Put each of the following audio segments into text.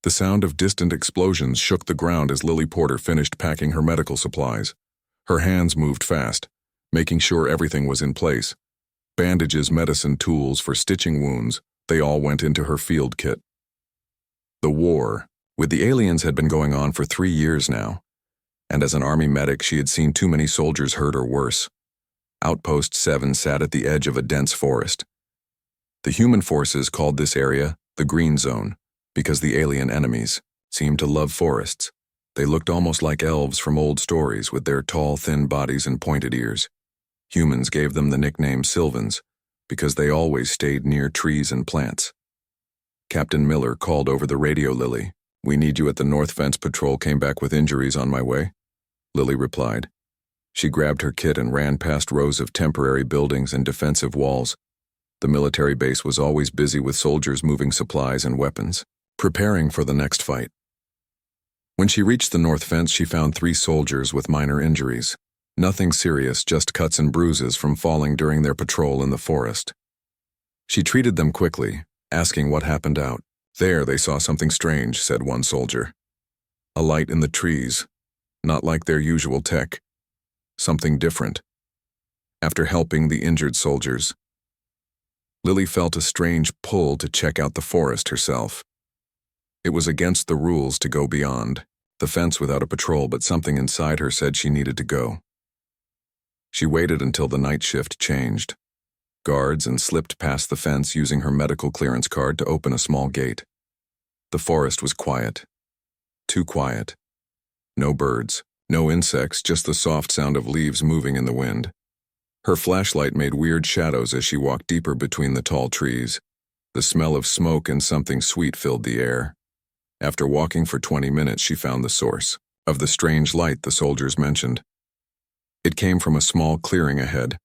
The sound of distant explosions shook the ground as Lily Porter finished packing her medical supplies. Her hands moved fast, making sure everything was in place. Bandages, medicine, tools for stitching wounds, they all went into her field kit. The war with the aliens had been going on for 3 years now, and as an army medic she had seen too many soldiers hurt or worse. Outpost 7 sat at the edge of a dense forest. The human forces called this area the Green Zone because the alien enemies seemed to love forests. They looked almost like elves from old stories with their tall, thin bodies and pointed ears. Humans gave them the nickname Sylvans because they always stayed near trees and plants. Captain Miller called over the radio. "Lily, we need you at the North Fence Patrol. Came back with injuries, on my way." Lily replied. She grabbed her kit and ran past rows of temporary buildings and defensive walls. The military base was always busy with soldiers moving supplies and weapons, preparing for the next fight. When she reached the North Fence, she found 3 soldiers with minor injuries. Nothing serious, just cuts and bruises from falling during their patrol in the forest. She treated them quickly, asking what happened out. "There, they saw something strange," said one soldier. "A light in the trees, not like their usual tech. Something different." After helping the injured soldiers, Lily felt a strange pull to check out the forest herself. It was against the rules to go beyond the fence without a patrol, but something inside her said she needed to go. She waited until the night shift changed guards and slipped past the fence using her medical clearance card to open a small gate. The forest was quiet. Too quiet. No birds, no insects, just the soft sound of leaves moving in the wind. Her flashlight made weird shadows as she walked deeper between the tall trees. The smell of smoke and something sweet filled the air. After walking for 20 minutes, she found the source of the strange light the soldiers mentioned. It came from a small clearing ahead.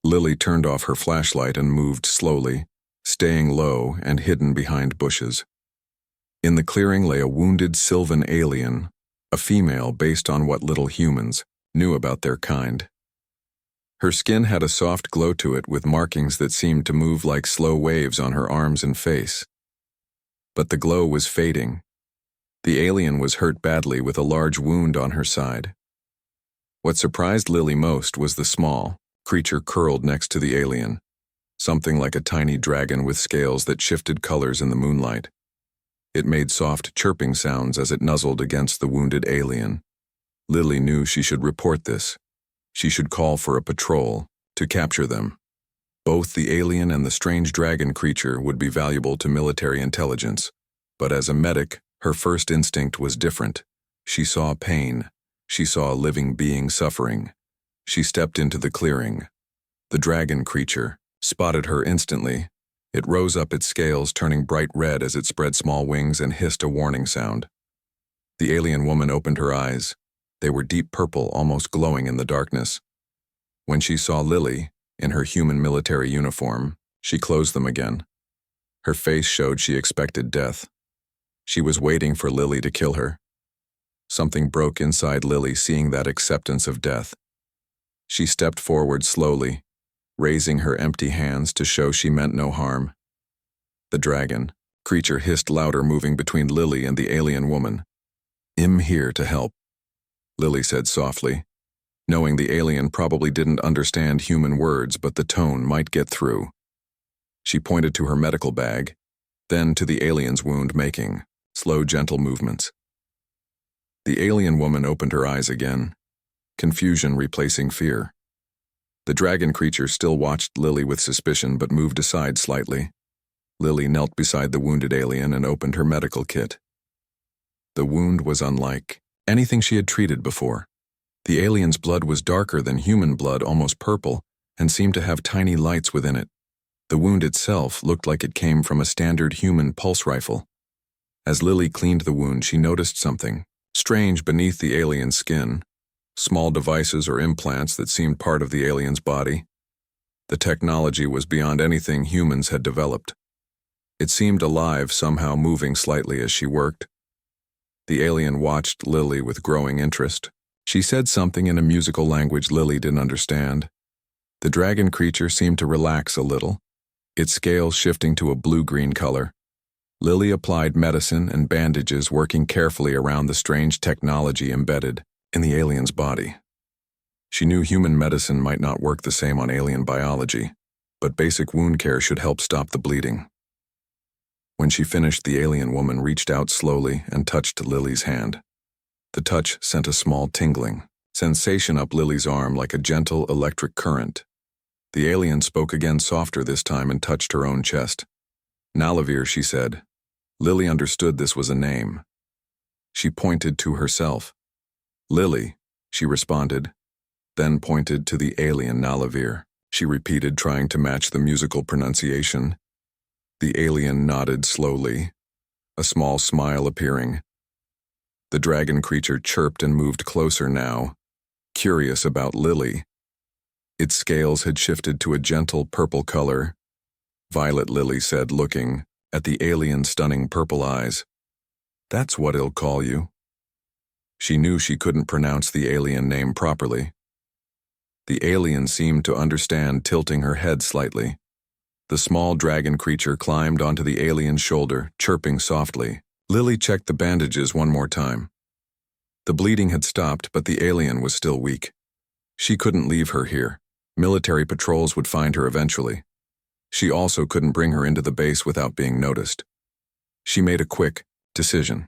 Lily turned off her flashlight and moved slowly, staying low and hidden behind bushes. In the clearing lay a wounded Sylvan alien, a female based on what little humans knew about their kind. Her skin had a soft glow to it with markings that seemed to move like slow waves on her arms and face. But the glow was fading. The alien was hurt badly with a large wound on her side. What surprised Lily most was the small creature curled next to the alien, something like a tiny dragon with scales that shifted colors in the moonlight. It made soft chirping sounds as it nuzzled against the wounded alien. Lily knew she should report this. She should call for a patrol to capture them. Both the alien and the strange dragon creature would be valuable to military intelligence, but as a medic, her first instinct was different. She saw pain. She saw a living being suffering. She stepped into the clearing. The dragon creature spotted her instantly. It rose up its scales, turning bright red as it spread small wings and hissed a warning sound. The alien woman opened her eyes. They were deep purple, almost glowing in the darkness. When she saw Lily, in her human military uniform, she closed them again. Her face showed she expected death. She was waiting for Lily to kill her. Something broke inside Lily, seeing that acceptance of death. She stepped forward slowly, raising her empty hands to show she meant no harm. The dragon creature hissed louder, moving between Lily and the alien woman. "I'm here to help," Lily said softly, knowing the alien probably didn't understand human words, but the tone might get through. She pointed to her medical bag, then to the alien's wound, making slow, gentle movements. The alien woman opened her eyes again, confusion replacing fear. The dragon creature still watched Lily with suspicion but moved aside slightly. Lily knelt beside the wounded alien and opened her medical kit. The wound was unlike anything she had treated before. The alien's blood was darker than human blood, almost purple, and seemed to have tiny lights within it. The wound itself looked like it came from a standard human pulse rifle. As Lily cleaned the wound, she noticed something strange beneath the alien's skin. Small devices or implants that seemed part of the alien's body. The technology was beyond anything humans had developed. It seemed alive, somehow moving slightly as she worked. The alien watched Lily with growing interest. She said something in a musical language Lily didn't understand. The dragon creature seemed to relax a little, its scales shifting to a blue-green color. Lily applied medicine and bandages, working carefully around the strange technology embedded in the alien's body. She knew human medicine might not work the same on alien biology, but basic wound care should help stop the bleeding. When she finished, the alien woman reached out slowly and touched Lily's hand. The touch sent a small tingling sensation up Lily's arm like a gentle electric current. The alien spoke again, softer this time, and touched her own chest. "Nalavir," she said. Lily understood this was a name. She pointed to herself. "Lily," she responded, then pointed to the alien. "Nalavir," she repeated, trying to match the musical pronunciation. The alien nodded slowly, a small smile appearing. The dragon creature chirped and moved closer now, curious about Lily. Its scales had shifted to a gentle purple color. "Violet," Lily said, looking at the alien's stunning purple eyes. "That's what he'll call you." She knew she couldn't pronounce the alien name properly. The alien seemed to understand, tilting her head slightly. The small dragon creature climbed onto the alien's shoulder, chirping softly. Lily checked the bandages one more time. The bleeding had stopped, but the alien was still weak. She couldn't leave her here. Military patrols would find her eventually. She also couldn't bring her into the base without being noticed. She made a quick decision.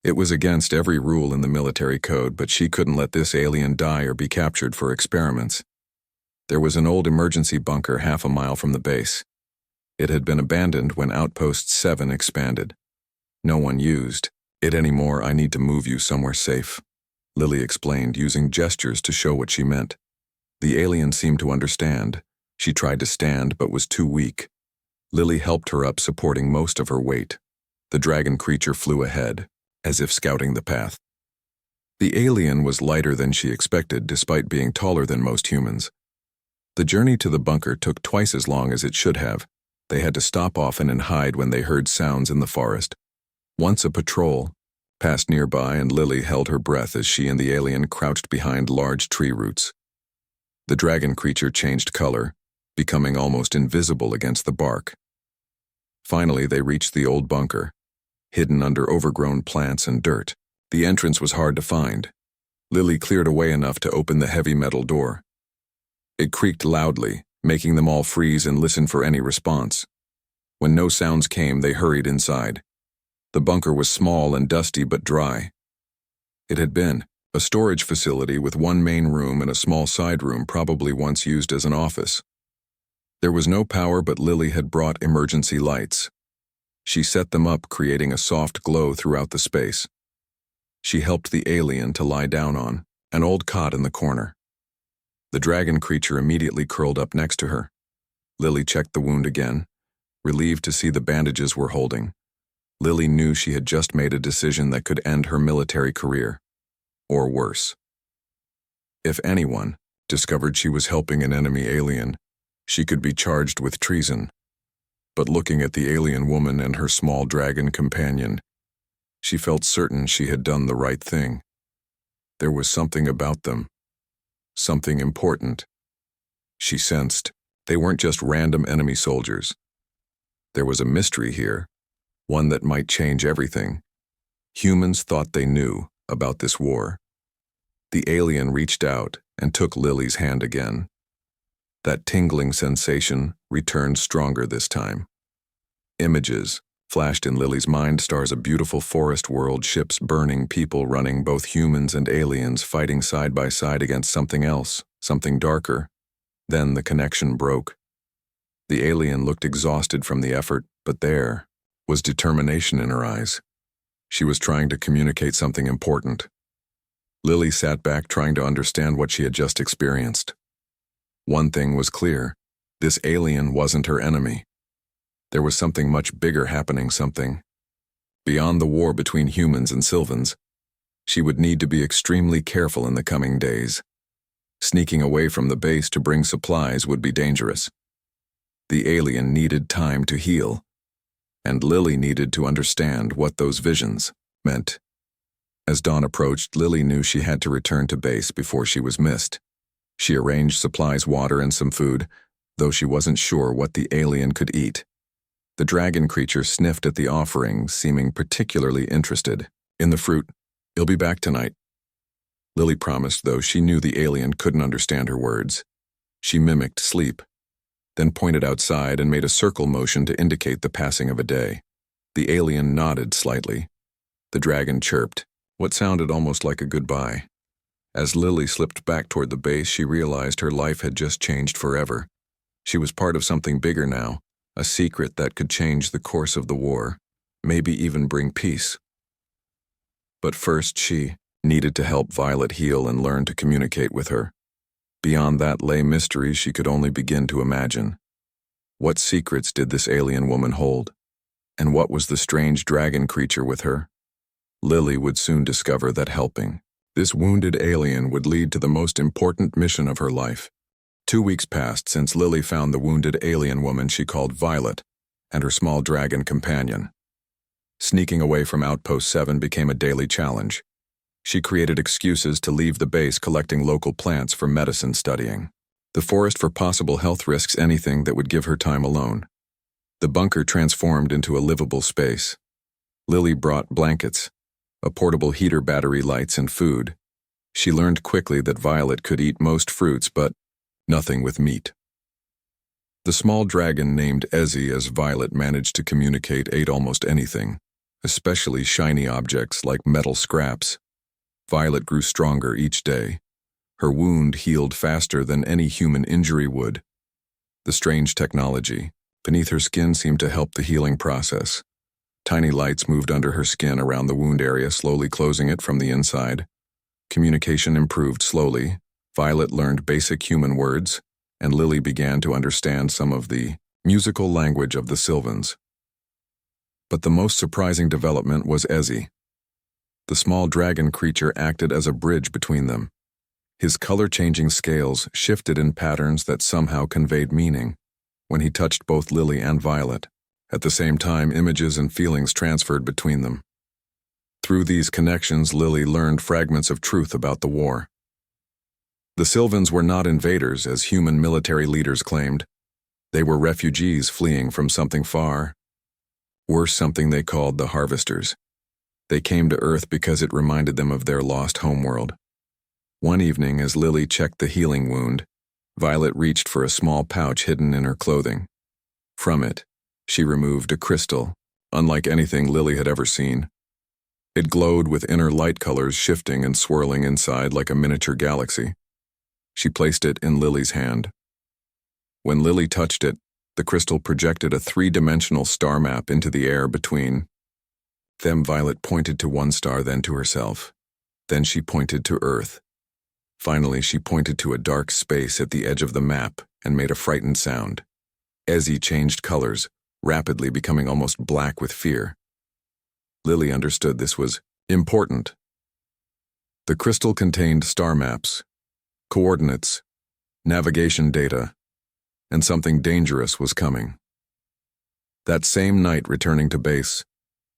It was against every rule in the military code, but she couldn't let this alien die or be captured for experiments. There was an old emergency bunker half a mile from the base. It had been abandoned when Outpost 7 expanded. No one used it anymore. "I need to move you somewhere safe," Lily explained, using gestures to show what she meant. The alien seemed to understand. She tried to stand but was too weak. Lily helped her up, supporting most of her weight. The dragon creature flew ahead, as if scouting the path. The alien was lighter than she expected, despite being taller than most humans. The journey to the bunker took twice as long as it should have. They had to stop often and hide when they heard sounds in the forest. Once a patrol passed nearby, and Lily held her breath as she and the alien crouched behind large tree roots. The dragon creature changed color, becoming almost invisible against the bark. Finally, they reached the old bunker, hidden under overgrown plants and dirt. The entrance was hard to find. Lily cleared away enough to open the heavy metal door. It creaked loudly, making them all freeze and listen for any response. When no sounds came, they hurried inside. The bunker was small and dusty but dry. It had been a storage facility with one main room and a small side room, probably once used as an office. There was no power, but Lily had brought emergency lights. She set them up, creating a soft glow throughout the space. She helped the alien to lie down on an old cot in the corner. The dragon creature immediately curled up next to her. Lily checked the wound again, relieved to see the bandages were holding. Lily knew she had just made a decision that could end her military career, or worse. If anyone discovered she was helping an enemy alien, she could be charged with treason. But looking at the alien woman and her small dragon companion, she felt certain she had done the right thing. There was something about them, something important. She sensed they weren't just random enemy soldiers. There was a mystery here, one that might change everything. Humans thought they knew about this war. The alien reached out and took Lily's hand again. That tingling sensation returned stronger this time. Images flashed in Lily's mind, stars, a beautiful forest world, ships burning, people running, both humans and aliens fighting side by side against something else, something darker. Then the connection broke. The alien looked exhausted from the effort, but there was determination in her eyes. She was trying to communicate something important. Lily sat back, trying to understand what she had just experienced. One thing was clear: this alien wasn't her enemy. There was something much bigger happening, something beyond the war between humans and Sylvans. She would need to be extremely careful in the coming days. Sneaking away from the base to bring supplies would be dangerous. The alien needed time to heal, and Lily needed to understand what those visions meant. As dawn approached, Lily knew she had to return to base before she was missed. She arranged supplies, water, and some food, though she wasn't sure what the alien could eat. The dragon creature sniffed at the offering, seeming particularly interested. In the fruit. He'll be back tonight. Lily promised, though she knew the alien couldn't understand her words. She mimicked sleep, then pointed outside and made a circle motion to indicate the passing of a day. The alien nodded slightly. The dragon chirped, what sounded almost like a goodbye. As Lily slipped back toward the base, she realized her life had just changed forever. She was part of something bigger now, a secret that could change the course of the war, maybe even bring peace. But first, she needed to help Violet heal and learn to communicate with her. Beyond that lay mysteries she could only begin to imagine. What secrets did this alien woman hold? And what was the strange dragon creature with her? Lily would soon discover that helping this wounded alien would lead to the most important mission of her life. 2 weeks passed since Lily found the wounded alien woman she called Violet and her small dragon companion. Sneaking away from Outpost 7 became a daily challenge. She created excuses to leave the base, collecting local plants for medicine studying. The forest for possible health risks, anything that would give her time alone. The bunker transformed into a livable space. Lily brought blankets, a portable heater, battery lights, and food. She learned quickly that Violet could eat most fruits, but nothing with meat. The small dragon named Ezzy, as Violet managed to communicate, ate almost anything, especially shiny objects like metal scraps. Violet grew stronger each day. Her wound healed faster than any human injury would. The strange technology beneath her skin seemed to help the healing process. Tiny lights moved under her skin around the wound area, slowly closing it from the inside. Communication improved slowly. Violet learned basic human words, and Lily began to understand some of the musical language of the Sylvans. But the most surprising development was Ezzy. The small dragon creature acted as a bridge between them. His color-changing scales shifted in patterns that somehow conveyed meaning when he touched both Lily and Violet. At the same time, images and feelings transferred between them. Through these connections, Lily learned fragments of truth about the war. The Sylvans were not invaders, as human military leaders claimed. They were refugees fleeing from something far worse, something they called the Harvesters. They came to Earth because it reminded them of their lost homeworld. One evening, as Lily checked the healing wound, Violet reached for a small pouch hidden in her clothing. From it, she removed a crystal, unlike anything Lily had ever seen. It glowed with inner light colors, shifting and swirling inside like a miniature galaxy. She placed it in Lily's hand. When Lily touched it, the crystal projected a 3-dimensional star map into the air between them. Violet pointed to one star, then to herself. Then she pointed to Earth. Finally, she pointed to a dark space at the edge of the map and made a frightened sound. Ezzy changed colors, rapidly becoming almost black with fear. Lily understood this was important. The crystal contained star maps, coordinates, navigation data, and something dangerous was coming. That same night, returning to base,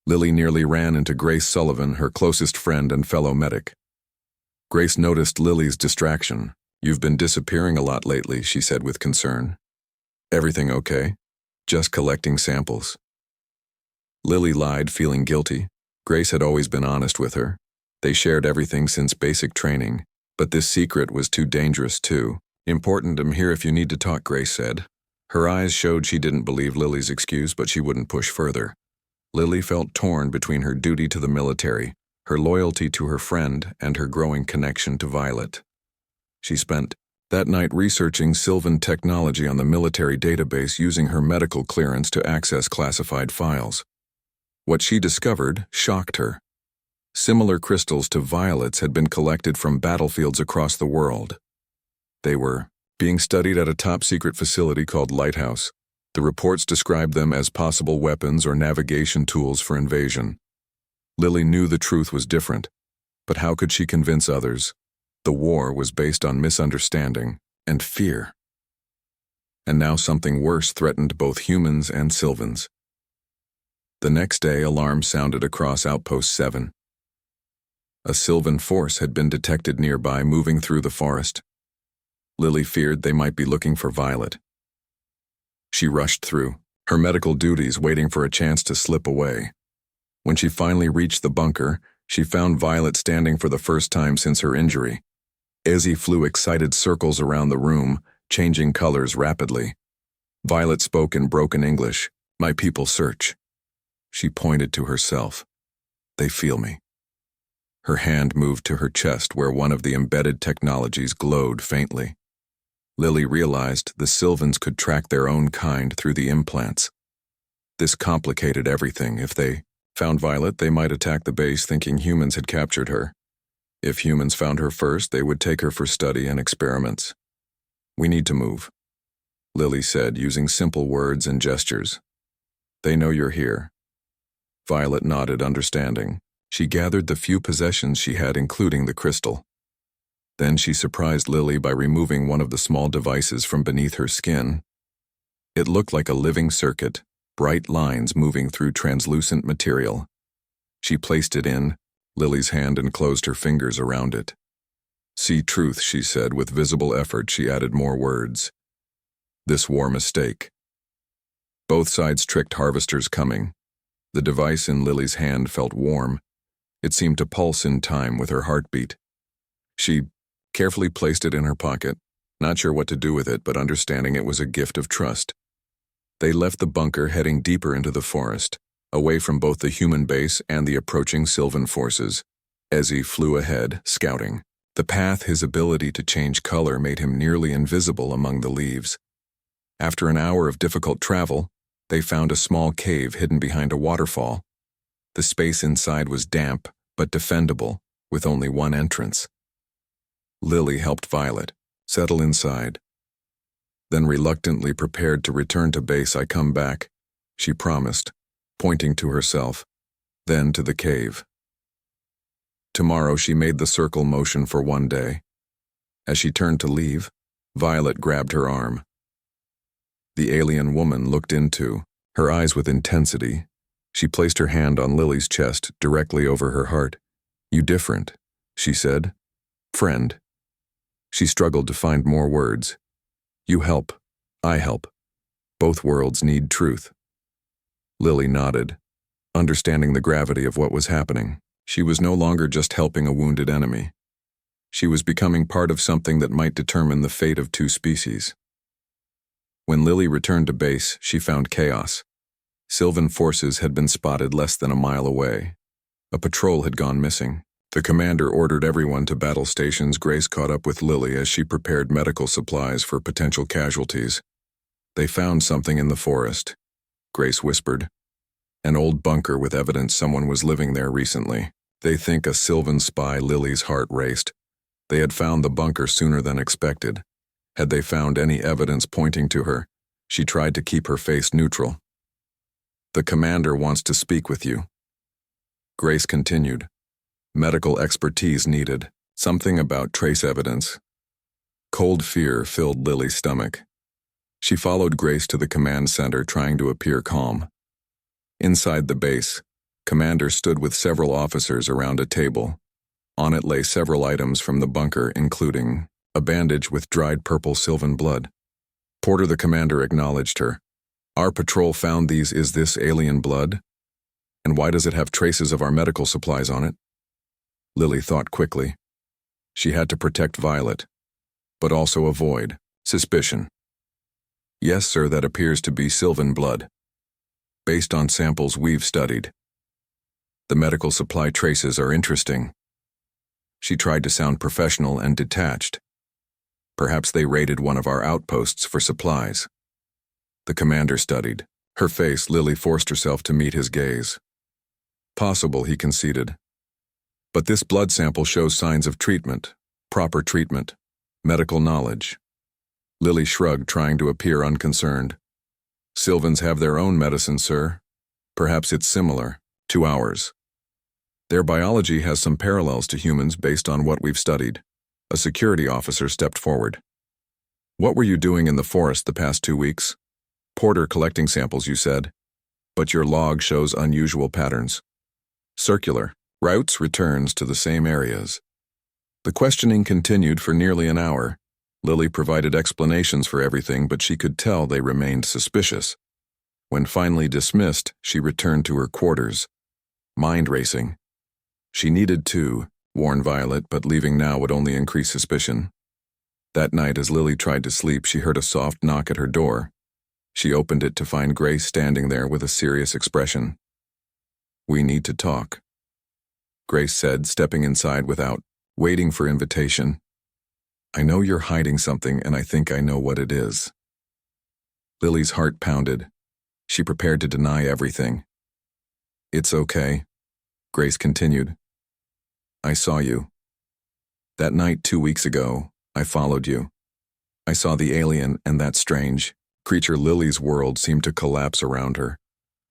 Lily nearly ran into Grace Sullivan, her closest friend and fellow medic. Grace noticed Lily's distraction. "You've been disappearing a lot lately," she said with concern. "Everything okay? Just collecting samples." Lily lied, feeling guilty. Grace had always been honest with her. They shared everything since basic training, but this secret was too dangerous too. "Important, I'm here if you need to talk," Grace said. Her eyes showed she didn't believe Lily's excuse, but she wouldn't push further. Lily felt torn between her duty to the military, her loyalty to her friend, and her growing connection to Violet. She spent that night researching Sylvan technology on the military database, using her medical clearance to access classified files. What she discovered shocked her. Similar crystals to Violet's had been collected from battlefields across the world. They were being studied at a top-secret facility called Lighthouse. The reports described them as possible weapons or navigation tools for invasion. Lily knew the truth was different, but how could she convince others? The war was based on misunderstanding and fear. And now something worse threatened both humans and Sylvans. The next day, alarms sounded across Outpost 7. A Sylvan force had been detected nearby, moving through the forest. Lily feared they might be looking for Violet. She rushed through, her medical duties waiting for a chance to slip away. When she finally reached the bunker, she found Violet standing for the first time since her injury. Izzy flew excited circles around the room, changing colors rapidly. Violet spoke in broken English. "My people search." She pointed to herself. "They feel me." Her hand moved to her chest where one of the embedded technologies glowed faintly. Lily realized the Sylvans could track their own kind through the implants. This complicated everything. If they found Violet, they might attack the base thinking humans had captured her. If humans found her first, they would take her for study and experiments. "We need to move," Lily said, using simple words and gestures. "They know you're here." Violet nodded, understanding. She gathered the few possessions she had, including the crystal. Then she surprised Lily by removing one of the small devices from beneath her skin. It looked like a living circuit, bright lines moving through translucent material. She placed it in Lily's hand and closed her fingers around it. "See truth," she said. With visible effort, she added more words. "This war mistake. Both sides tricked harvesters coming." The device in Lily's hand felt warm. It seemed to pulse in time with her heartbeat. She carefully placed it in her pocket, not sure what to do with it, but understanding it was a gift of trust. They left the bunker, heading deeper into the forest, away from both the human base and the approaching Sylvan forces. Ezzy flew ahead, scouting. The path, his ability to change color, made him nearly invisible among the leaves. After an hour of difficult travel, they found a small cave hidden behind a waterfall. The space inside was damp, but defendable, with only one entrance. Lily helped Violet settle inside, then reluctantly prepared to return to base. "I come back," she promised, pointing to herself, then to the cave. Tomorrow she made the circle motion for one day. As she turned to leave, Violet grabbed her arm. The alien woman looked into her eyes with intensity. She placed her hand on Lily's chest, directly over her heart. "You different," she said. "Friend." She struggled to find more words. "You help. I help. Both worlds need truth." Lily nodded, understanding the gravity of what was happening. She was no longer just helping a wounded enemy. She was becoming part of something that might determine the fate of two species. When Lily returned to base, she found chaos. Sylvan forces had been spotted less than a mile away. A patrol had gone missing. The commander ordered everyone to battle stations. Grace caught up with Lily as she prepared medical supplies for potential casualties. "They found something in the forest," Grace whispered. "An old bunker with evidence someone was living there recently. They think a Sylvan spy." Lily's heart raced. They had found the bunker sooner than expected. Had they found any evidence pointing to her? She tried to keep her face neutral. "The commander wants to speak with you," Grace continued. "Medical expertise needed. Something about trace evidence." Cold fear filled Lily's stomach. She followed Grace to the command center, trying to appear calm. Inside the base, Commander stood with several officers around a table. On it lay several items from the bunker, including a bandage with dried purple Sylvan blood. Porter, the commander, acknowledged her. "Our patrol found these. Is this alien blood? And why does it have traces of our medical supplies on it?" Lily thought quickly. She had to protect Violet, but also avoid suspicion. "Yes, sir, that appears to be Sylvan blood, based on samples we've studied. The medical supply traces are interesting." She tried to sound professional and detached. "Perhaps they raided one of our outposts for supplies." The commander studied her face. Lily forced herself to meet his gaze. "Possible," he conceded. "But this blood sample shows signs of treatment, proper treatment, medical knowledge." Lily shrugged, trying to appear unconcerned. "Sylvans have their own medicine, sir. Perhaps it's similar to ours. Their biology has some parallels to humans based on what we've studied." A security officer stepped forward. "What were you doing in the forest the past 2 weeks?" "Porter, collecting samples, you said. But your log shows unusual patterns. Circular routes, returns to the same areas." The questioning continued for nearly an hour. Lily provided explanations for everything, but she could tell they remained suspicious. When finally dismissed, she returned to her quarters, mind racing. She needed to warn Violet, but leaving now would only increase suspicion. That night, as Lily tried to sleep, she heard a soft knock at her door. She opened it to find Grace standing there with a serious expression. "We need to talk," Grace said, stepping inside without waiting for invitation. "I know you're hiding something, and I think I know what it is." Lily's heart pounded. She prepared to deny everything. "It's okay," Grace continued. "I saw you. That night 2 weeks ago, I followed you. I saw the alien and that strange creature." Lily's world seemed to collapse around her.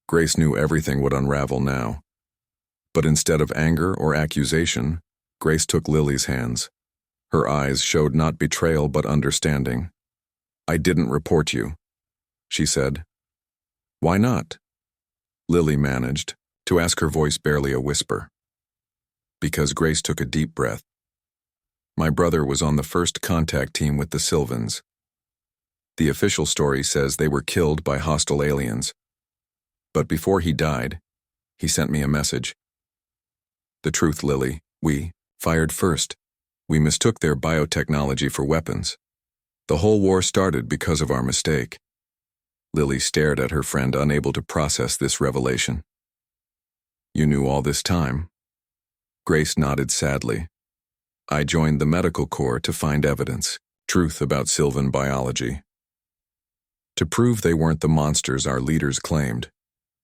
Grace knew everything would unravel now. But instead of anger or accusation, Grace took Lily's hands. Her eyes showed not betrayal but understanding. "I didn't report you," she said. "Why not?" Lily managed to ask, her voice barely a whisper. Because Grace took a deep breath. "My brother was on the first contact team with the Sylvans. The official story says they were killed by hostile aliens. But before he died, he sent me a message. The truth, Lily, we fired first. We mistook their biotechnology for weapons. The whole war started because of our mistake." Lily stared at her friend, unable to process this revelation. "You knew all this time?" Grace nodded sadly. "I joined the medical corps to find evidence, truth about Sylvan biology. To prove they weren't the monsters our leaders claimed.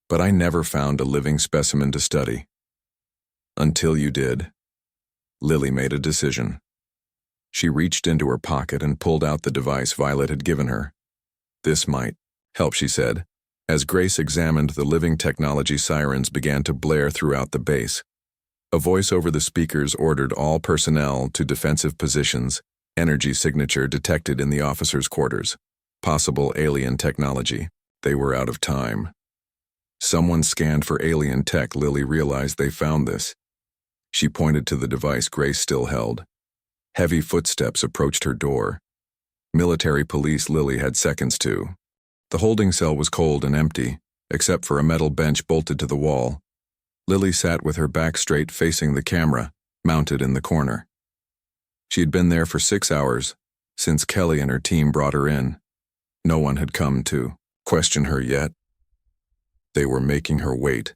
But I never found a living specimen to study. Until you did." Lily made a decision. She reached into her pocket and pulled out the device Violet had given her. "This might help," she said. As Grace examined, the living technology sirens began to blare throughout the base. A voice over the speakers ordered all personnel to defensive positions. Energy signature detected in the officers' quarters. Possible alien technology. They were out of time. Someone scanned for alien tech. Lily realized they found this. She pointed to the device Grace still held. Heavy footsteps approached her door. Military police. Lily had seconds to. The holding cell was cold and empty, except for a metal bench bolted to the wall. Lily sat with her back straight, facing the camera, mounted in the corner. She had been there for 6 hours, since Kelly and her team brought her in. No one had come to question her yet. They were making her wait,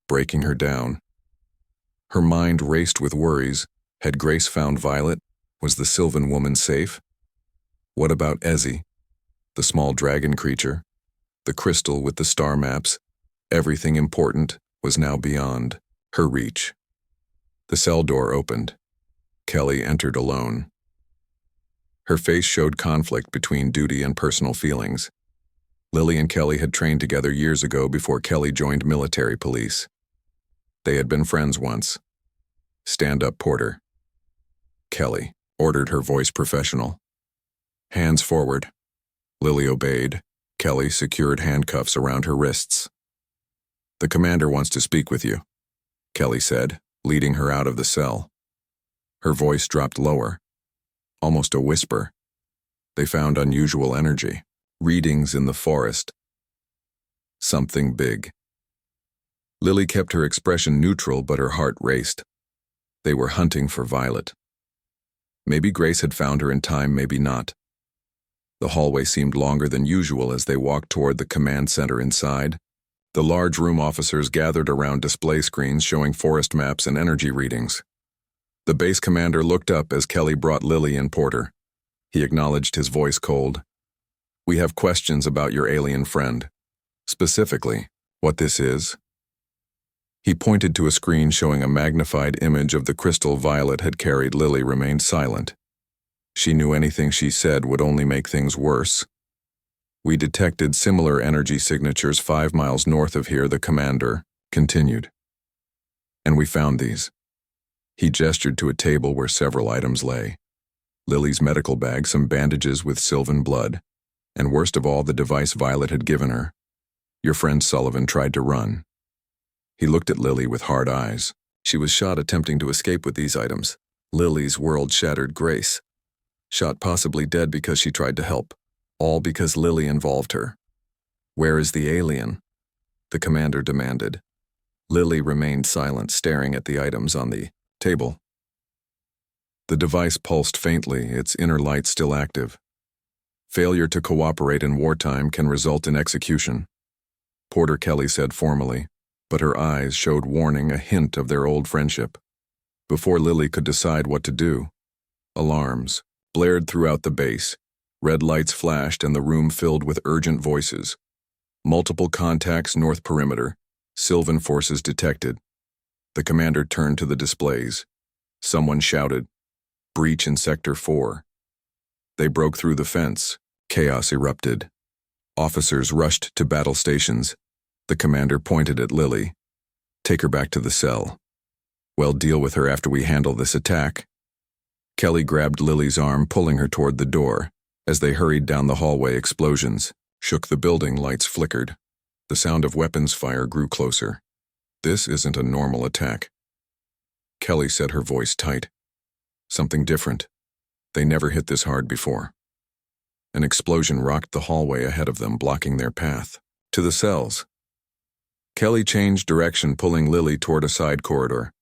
breaking her down. Her mind raced with worries. Had Grace found Violet? Was the Sylvan woman safe? What about Ezzy, the small dragon creature? The crystal with the star maps? Everything important was now beyond her reach. The cell door opened. Kelly entered alone. Her face showed conflict between duty and personal feelings. Lily and Kelly had trained together years ago before Kelly joined military police. They had been friends once. "Stand up, Porter." Kelly ordered, her voice professional. "Hands forward." Lily obeyed. Kelly secured handcuffs around her wrists. "The commander wants to speak with you," Kelly said, leading her out of the cell. Her voice dropped lower, almost a whisper. They found unusual energy. Readings in the forest. Something big. Lily kept her expression neutral, but her heart raced. They were hunting for Violet. Maybe Grace had found her in time, maybe not. The hallway seemed longer than usual as they walked toward the command center inside. The large room, officers gathered around display screens showing forest maps and energy readings. The base commander looked up as Kelly brought Lily and Porter. He acknowledged, his voice cold. "We have questions about your alien friend. Specifically, what this is." He pointed to a screen showing a magnified image of the crystal Violet had carried. Lily remained silent. She knew anything she said would only make things worse. "We detected similar energy signatures 5 miles north of here," the commander continued. "And we found these." He gestured to a table where several items lay. Lily's medical bag, some bandages with Sylvan blood, and worst of all, the device Violet had given her. "Your friend Sullivan tried to run." He looked at Lily with hard eyes. "She was shot attempting to escape with these items." Lily's world shattered. "Grace. Shot, possibly dead because she tried to help. All because Lily involved her." Where is the alien? The commander demanded. Lily remained silent, staring at the items on the table. The device pulsed faintly, its inner light still active. Failure to cooperate in wartime can result in execution, Porter Kelly said formally, but her eyes showed warning, a hint of their old friendship. Before Lily could decide what to do, alarms blared throughout the base. Red lights flashed and the room filled with urgent voices. Multiple contacts north perimeter. Sylvan forces detected. The commander turned to the displays. Someone shouted, "Breach in Sector 4." They broke through the fence. Chaos erupted. Officers rushed to battle stations. The commander pointed at Lily. "Take her back to the cell. We'll deal with her after we handle this attack." Kelly grabbed Lily's arm, pulling her toward the door. As they hurried down the hallway, explosions shook the building, lights flickered. The sound of weapons fire grew closer. "This isn't a normal attack," Kelly said, her voice tight. "Something different. They never hit this hard before." An explosion rocked the hallway ahead of them, blocking their path to the cells. Kelly changed direction, pulling Lily toward a side corridor.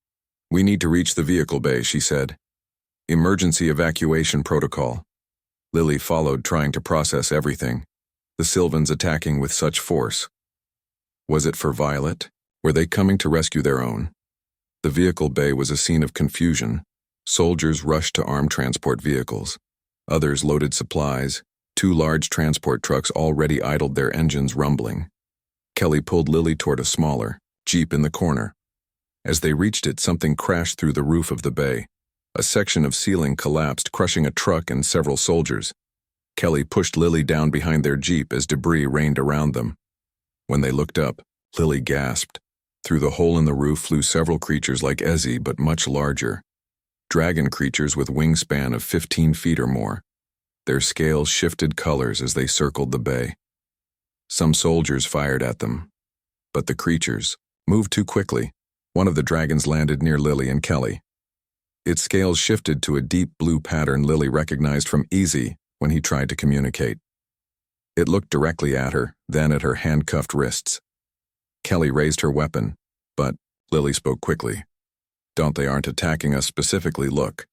"We need to reach the vehicle bay," she said. "Emergency evacuation protocol." Lily followed, trying to process everything. The Sylvans attacking with such force. Was it for Violet? Were they coming to rescue their own? The vehicle bay was a scene of confusion. Soldiers rushed to armed transport vehicles. Others loaded supplies. 2 large transport trucks already idled, their engines rumbling. Kelly pulled Lily toward a smaller Jeep in the corner. As they reached it, something crashed through the roof of the bay. A section of ceiling collapsed, crushing a truck and several soldiers. Kelly pushed Lily down behind their Jeep as debris rained around them. When they looked up, Lily gasped. Through the hole in the roof flew several creatures like Ezzy, but much larger. Dragon creatures with wingspan of 15 feet or more. Their scales shifted colors as they circled the bay. Some soldiers fired at them, but the creatures moved too quickly. One of the dragons landed near Lily and Kelly. Its scales shifted to a deep blue pattern Lily recognized from Easy when he tried to communicate. It looked directly at her, then at her handcuffed wrists. Kelly raised her weapon, but Lily spoke quickly. They aren't attacking us specifically, look."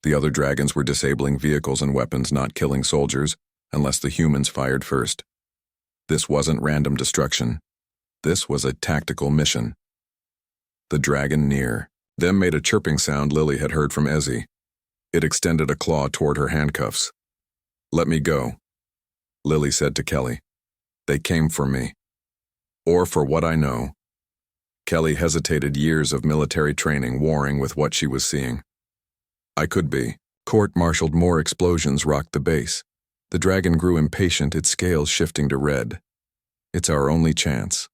The other dragons were disabling vehicles and weapons, not killing soldiers, unless the humans fired first. This wasn't random destruction. This was a tactical mission. The dragon near them made a chirping sound Lily had heard from Ezzy. It extended a claw toward her handcuffs. "Let me go," Lily said to Kelly. "They came for me. Or for what I know." Kelly hesitated, years of military training warring with what she was seeing. "I could be." Court-martialed, more explosions rocked the base. The dragon grew impatient, its scales shifting to red. "It's our only chance."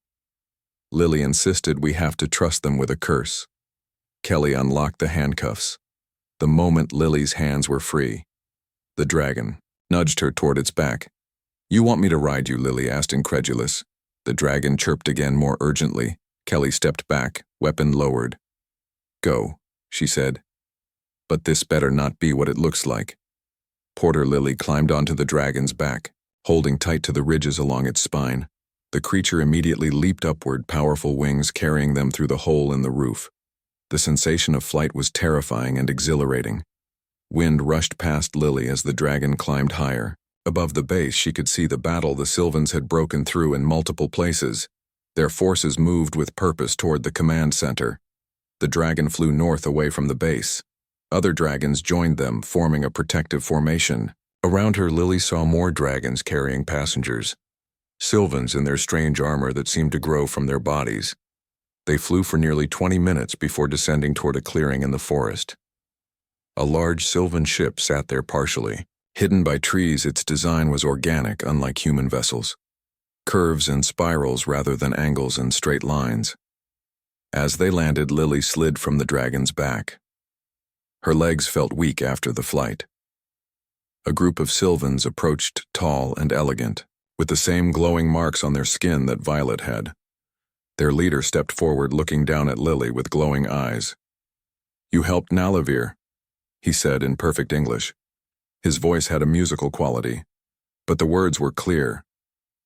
Lily insisted, "We have to trust them with a curse." Kelly unlocked the handcuffs. The moment Lily's hands were free, the dragon nudged her toward its back. "You want me to ride you?" Lily asked, incredulous. The dragon chirped again, more urgently. Kelly stepped back, weapon lowered. "Go," she said. "But this better not be what it looks like." Porter Lily climbed onto the dragon's back, holding tight to the ridges along its spine. The creature immediately leaped upward, powerful wings carrying them through the hole in the roof. The sensation of flight was terrifying and exhilarating. Wind rushed past Lily as the dragon climbed higher. Above the base, she could see the battle the Sylvans had broken through in multiple places. Their forces moved with purpose toward the command center. The dragon flew north away from the base. Other dragons joined them, forming a protective formation. Around her, Lily saw more dragons carrying passengers. Sylvans in their strange armor that seemed to grow from their bodies. They flew for nearly 20 minutes before descending toward a clearing in the forest. A large Sylvan ship sat there partially. Hidden by trees, its design was organic, unlike human vessels. Curves and spirals rather than angles and straight lines. As they landed, Lily slid from the dragon's back. Her legs felt weak after the flight. A group of Sylvans approached, tall and elegant, with the same glowing marks on their skin that Violet had. Their leader stepped forward, looking down at Lily with glowing eyes. "You helped Nalavir," he said in perfect English. His voice had a musical quality, but the words were clear.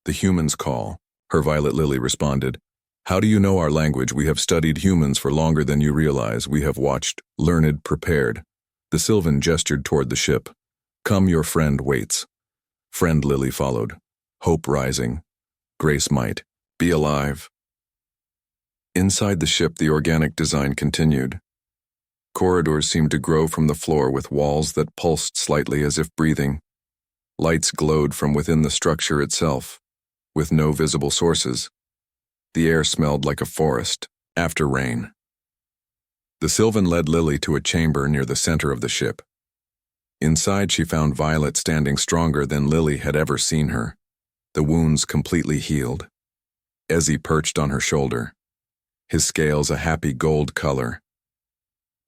The humans call. Her Violet Lily responded. How do you know our language? We have studied humans for longer than you realize. We have watched, learned, prepared. The Sylvan gestured toward the ship. Come, your friend waits. Friend Lily followed. Hope rising. Grace might. Be alive. Inside the ship, the organic design continued. Corridors seemed to grow from the floor with walls that pulsed slightly as if breathing. Lights glowed from within the structure itself, with no visible sources. The air smelled like a forest, after rain. The Sylvan led Lily to a chamber near the center of the ship. Inside, she found Violet standing stronger than Lily had ever seen her, the wounds completely healed. Ezzy perched on her shoulder, his scales a happy gold color.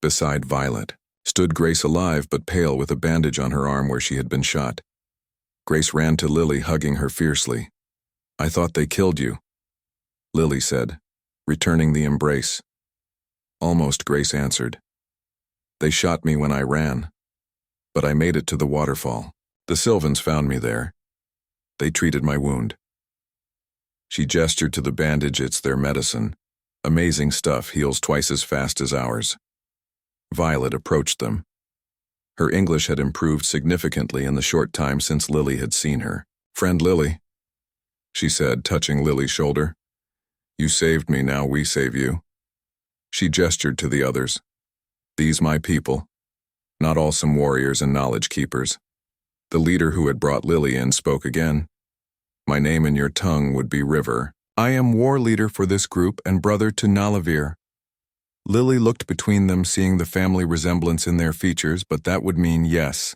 Beside Violet stood Grace, alive but pale, with a bandage on her arm where she had been shot. Grace ran to Lily, hugging her fiercely. I thought they killed you, Lily said, returning the embrace. Almost, Grace answered. They shot me when I ran, but I made it to the waterfall. The Sylvans found me there. They treated my wound. She gestured to the bandage. It's their medicine. Amazing stuff, heals twice as fast as ours. Violet approached them. Her English had improved significantly in the short time since Lily had seen her. Friend Lily, she said, touching Lily's shoulder. You saved me, now we save you. She gestured to the others. These my people, not awesome warriors and knowledge keepers. The leader who had brought Lily in spoke again. My name in your tongue would be River. I am war leader for this group and brother to Nalavir. Lily looked between them, seeing the family resemblance in their features, but that would mean yes.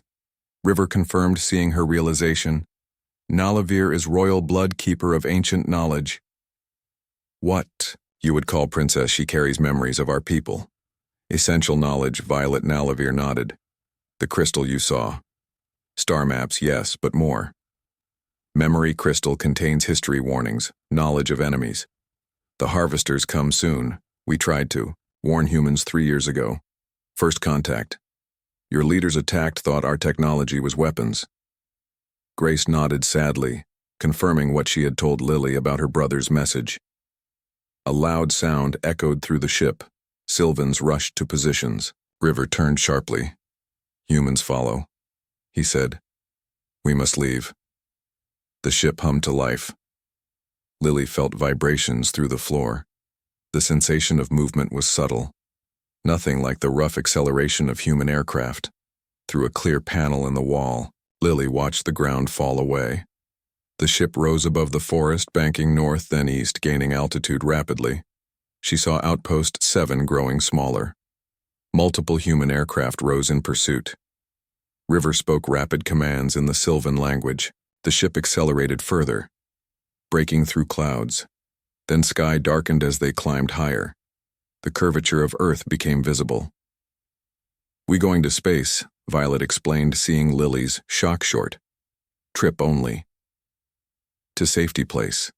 River confirmed, seeing her realization. Nalavir is royal blood keeper of ancient knowledge. What you would call princess, she carries memories of our people. Essential knowledge, Violet. Nalavir nodded. The crystal you saw. Star maps, yes, but more. Memory crystal contains history warnings, knowledge of enemies. The harvesters come soon. We tried to warn humans 3 years ago. First contact. Your leaders attacked, thought our technology was weapons. Grace nodded sadly, confirming what she had told Lily about her brother's message. A loud sound echoed through the ship. Sylvans rushed to positions. River turned sharply. Humans follow, he said. We must leave. The ship hummed to life. Lily felt vibrations through the floor. The sensation of movement was subtle, nothing like the rough acceleration of human aircraft. Through a clear panel in the wall, Lily watched the ground fall away. The ship rose above the forest, banking north then east, gaining altitude rapidly. She saw Outpost 7 growing smaller. Multiple human aircraft rose in pursuit. River spoke rapid commands in the Sylvan language. The ship accelerated further, breaking through clouds. Then sky darkened as they climbed higher. The curvature of Earth became visible. We going to space, Violet explained, seeing Lily's shock short. Trip only. To safety place.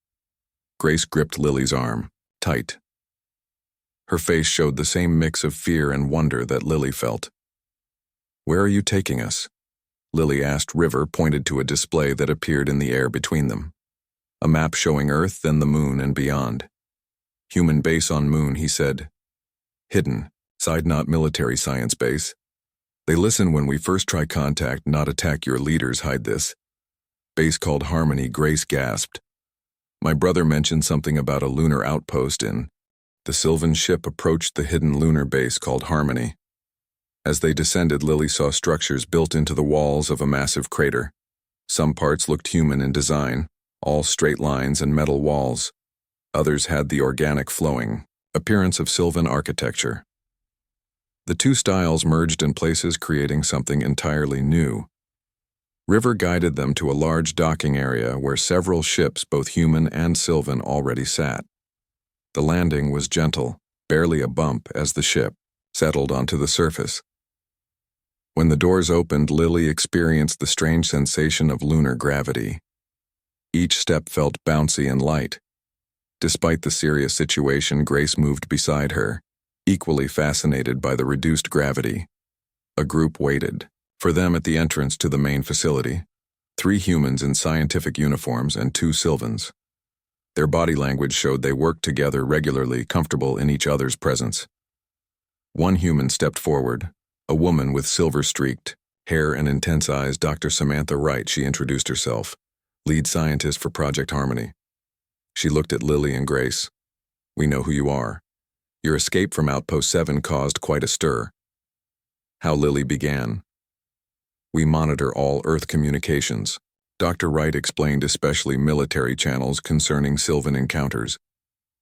Grace gripped Lily's arm, tight. Her face showed the same mix of fear and wonder that Lily felt. Where are you taking us? Lily asked. River pointed to a display that appeared in the air between them. A map showing Earth, then the moon and beyond. Human base on moon, he said. Hidden, side not military science base. They listen when we first try contact, not attack. Your leaders hide this. Base called Harmony, Grace gasped. My brother mentioned something about a lunar outpost in. The Sylvan ship approached the hidden lunar base called Harmony. As they descended, Lily saw structures built into the walls of a massive crater. Some parts looked human in design, all straight lines and metal walls. Others had the organic flowing appearance of Sylvan architecture. The two styles merged in places, creating something entirely new. River guided them to a large docking area where several ships, both human and Sylvan, already sat. The landing was gentle, barely a bump as the ship settled onto the surface. When the doors opened, Lily experienced the strange sensation of lunar gravity. Each step felt bouncy and light. Despite the serious situation, Grace moved beside her, equally fascinated by the reduced gravity. A group waited for them at the entrance to the main facility. 3 humans in scientific uniforms and 2 Sylvans. Their body language showed they worked together regularly, comfortable in each other's presence. One human stepped forward, a woman with silver-streaked hair and intense eyes. Dr. Samantha Wright, she introduced herself, lead scientist for Project Harmony. She looked at Lily and Grace. "We know who you are. Your escape from Outpost 7 caused quite a stir." How Lily began. "We monitor all Earth communications." Dr. Wright explained, especially military channels concerning Sylvan encounters.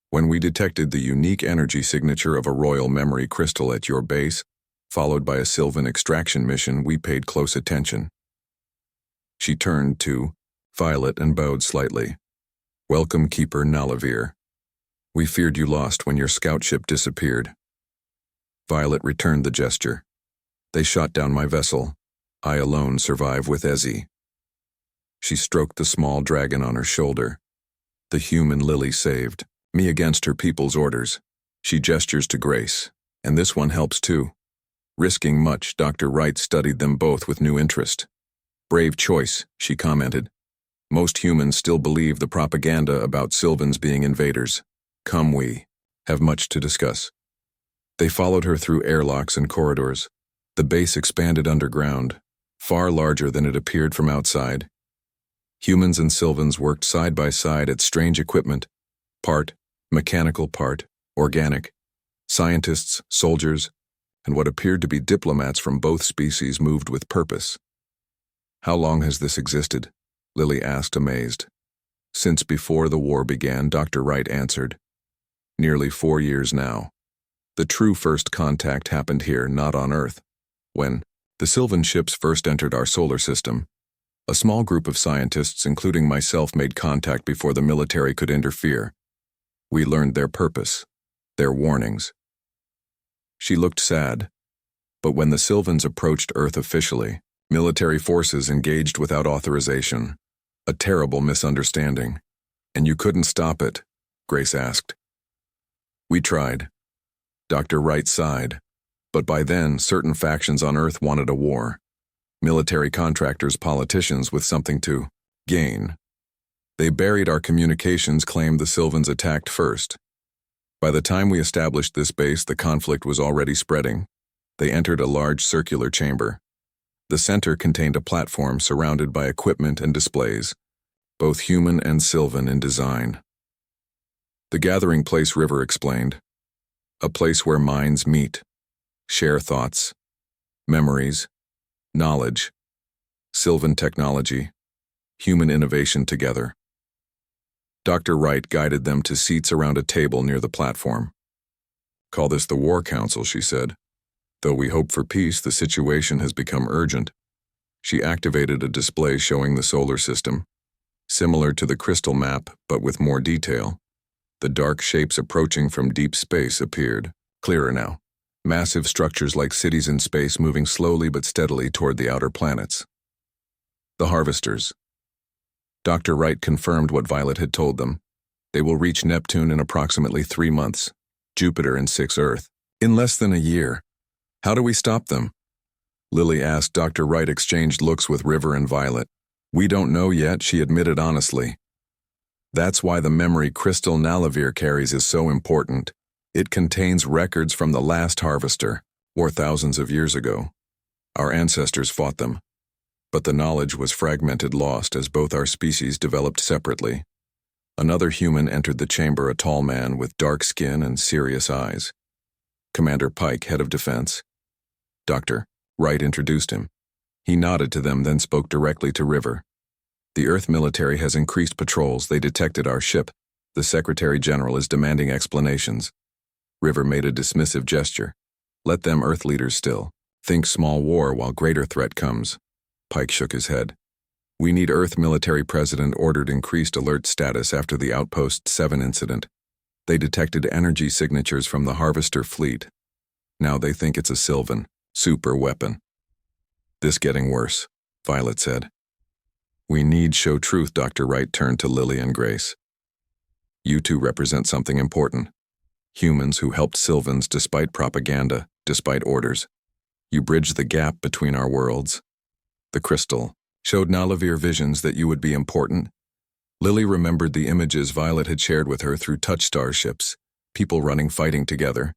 "When we detected the unique energy signature of a royal memory crystal at your base, followed by a Sylvan extraction mission, we paid close attention." She turned to Violet and bowed slightly. "Welcome, Keeper Nalavir. We feared you lost when your scout ship disappeared." Violet returned the gesture. "They shot down my vessel. I alone survive with Ezzy." She stroked the small dragon on her shoulder. "The human Lily saved me against her people's orders." She gestures to Grace. "And this one helps too." Risking much, Dr. Wright studied them both with new interest. "Brave choice," she commented. "Most humans still believe the propaganda about Sylvans being invaders. Come, we have much to discuss." They followed her through airlocks and corridors. The base expanded underground, far larger than it appeared from outside. Humans and Sylvans worked side by side at strange equipment, part mechanical, part organic. Scientists, soldiers, and what appeared to be diplomats from both species moved with purpose. "How long has this existed?" Lily asked, amazed. "Since before the war began," Dr. Wright answered. "Nearly 4 years now. The true first contact happened here, not on Earth. When the Sylvan ships first entered our solar system, a small group of scientists, including myself, made contact before the military could interfere. We learned their purpose, their warnings." She looked sad. "But when the Sylvans approached Earth officially, military forces engaged without authorization. A terrible misunderstanding." "And you couldn't stop it?" Grace asked. "We tried." Dr. Wright sighed. "But by then, certain factions on Earth wanted a war. Military contractors, politicians with something to gain. They buried our communications, claimed the Sylvans attacked first. By the time we established this base, the conflict was already spreading. They entered a large circular chamber. The center contained a platform surrounded by equipment and displays, both human and Sylvan in design. The gathering place, River explained. A place where minds meet, share thoughts, memories, knowledge, Sylvan technology, human innovation together. Dr. Wright guided them to seats around a table near the platform. "Call this the War Council," she said. "Though we hope for peace, the situation has become urgent." She activated a display showing the solar system, similar to the crystal map but with more detail. The dark shapes approaching from deep space appeared, clearer now. Massive structures like cities in space moving slowly but steadily toward the outer planets. The Harvesters. Dr. Wright confirmed what Violet had told them. They will reach Neptune in approximately 3 months, Jupiter in 6 Earth. In less than a year. How do we stop them? Lily asked. Dr. Wright exchanged looks with River and Violet. "We don't know yet," she admitted honestly. "That's why the memory crystal Nalavir carries is so important. It contains records from the last Harvester, or thousands of years ago. Our ancestors fought them. But the knowledge was fragmented, lost as both our species developed separately." Another human entered the chamber, a tall man with dark skin and serious eyes. Commander Pike, head of defense. Dr. Wright introduced him. He nodded to them, then spoke directly to River. "The Earth military has increased patrols. They detected our ship. The Secretary General is demanding explanations." River made a dismissive gesture. "Let them, Earth leaders still. Think small war while greater threat comes." Pike shook his head. "We need Earth military president ordered increased alert status after the Outpost 7 incident. They detected energy signatures from the Harvester fleet. Now they think it's a Sylvan super weapon." "This getting worse," Violet said. "We need show truth." Dr. Wright turned to Lily and Grace. "You two represent something important. Humans who helped Sylvans despite propaganda, despite orders. You bridge the gap between our worlds. The crystal, Showed Nalavir visions that you would be important? Lily remembered the images Violet had shared with her through touchstar ships, people running fighting together.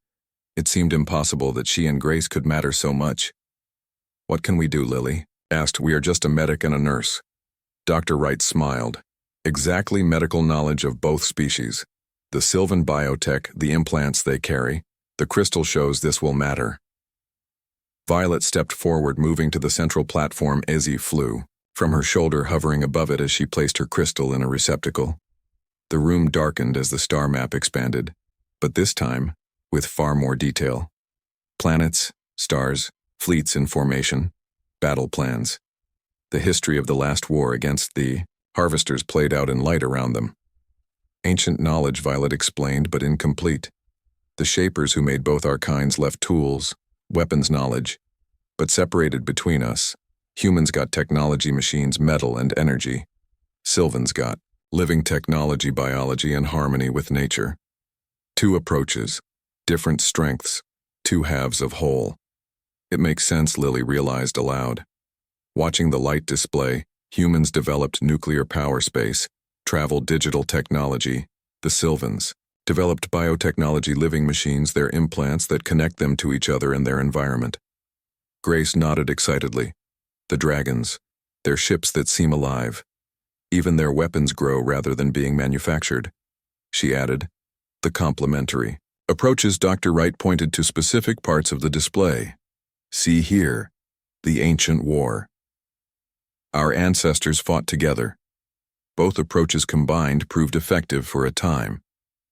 It seemed impossible that she and Grace could matter so much. What can we do, Lily? Asked. We are just a medic and a nurse. Dr. Wright smiled. Exactly medical knowledge of both species. The Sylvan biotech, the implants they carry. The crystal shows this will matter. Violet stepped forward, moving to the central platform. Izzy flew from her shoulder, hovering above it as she placed her crystal in a receptacle. The room darkened as the star map expanded, but this time with far more detail. Planets, stars, fleets in formation, battle plans. The history of the last war against the Harvesters played out in light around them. Ancient knowledge, Violet explained, but incomplete. The Shapers who made both our kinds left tools, weapons knowledge, but separated between us. Humans got technology, machines, metal, and energy. Sylvans got living technology, biology, and harmony with nature. Two approaches, different strengths, two halves of whole. It makes sense, Lily realized aloud. Watching the light display, humans developed nuclear power space, traveled digital technology. The Sylvans developed biotechnology, living machines, their implants that connect them to each other and their environment. Grace nodded excitedly. The dragons, their ships that seem alive. Even their weapons grow rather than being manufactured. She added, the complementary approaches. Dr. Wright pointed to specific parts of the display. See here, the ancient war. Our ancestors fought together. Both approaches combined proved effective for a time.